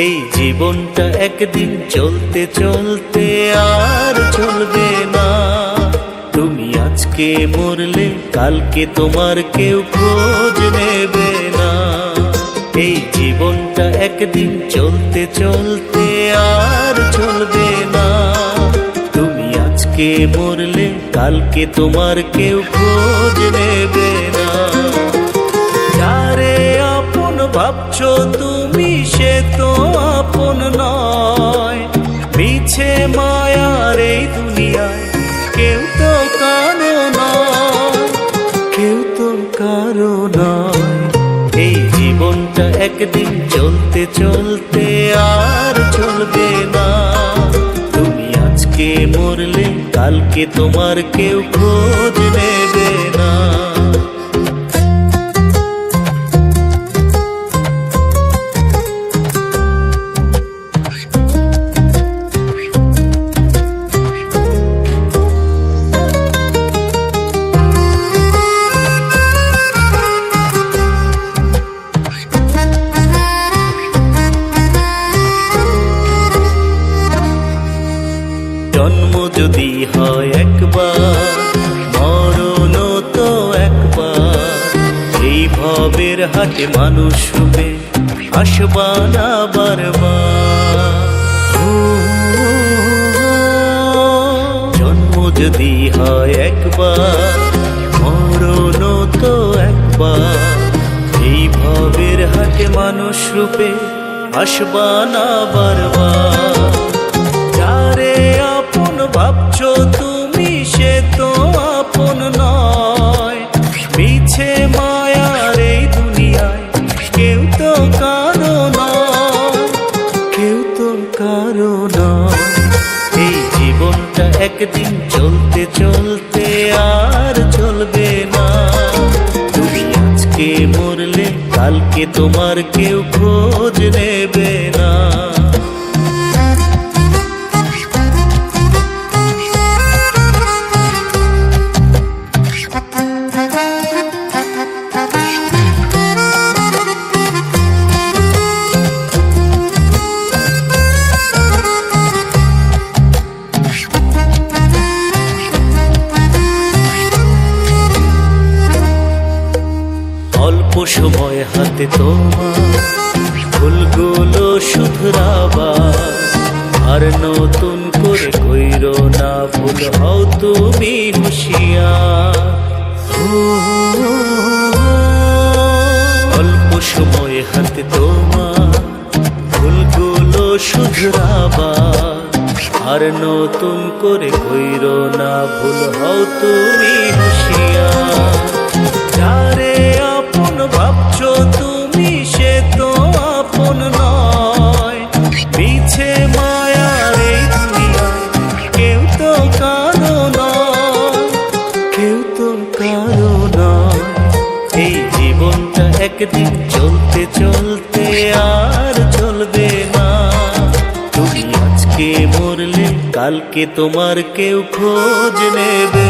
এই জীবনটা একদিন চলতে চলতে আর চলবে না। তুমি আজকে মরলে কালকে তোমার কেউ খোঁজ নেবে না। এই জীবনটা একদিন চলতে চলতে আর চলবে না। তুমি আজকে মরলে কালকে তোমার কেউ খোঁজ নেবে না। যারে আপন ভাবছো তুমি সে তো আপন নয়। মিছে মায়ার এই দুনিয়ায় কেউ তো কারো নয়, কেউ তো কারো নয়। এই জীবনটা একদিন চলতে চলতে আর চলবে না। তুমি আজকে মরলে কালকে তোমার কেউ খোঁজ নেবে না। জন্ম যদি হয় একবার, মরণ তো একবার। এই ভবের হাটে মানুষ রূপে আসবা না বারবার। জন্ম যদি হয় একবার, মরণ তো একবার। এই ভবের হাটে মানুষ রূপে আসবা না বারবার। যারে আপন ভাবছো তুমি সে তো আপন নয়। মিছে মায়ার এই দুনিয়ায় কেউ তো কারো নয়, কেউ তো কারো নয়। এই জীবনটা একদিন চলতে চলতে আর চলবে না। তুমি আজকে মরলে কালকে তোমার কেউ খোঁজ নেবে না। অল্প সময় হাতে তোমার ভুলগুলো শুধরাবার। আর নতুন করে কইরো না ভুল, হও তুমি হুঁশিয়ার। অল্প সময় হাতে তোমার ভুলগুলো শুধরাবার। আর নতুন করে কইরো না ভুল, হও তুমি হুঁশিয়ার। যারে আপন ভাবছো তুমি সে তো আপন নয়। মিছে মায়ার এই দুনিয়ায় কেউ তো কারো নয়, কেউ তো কারো নয়। এই জীবনটা একদিন চলতে চলতে আর চলবে না। তুমি আজকে মরলে কালকে তোমার কেউ খোঁজ নেবে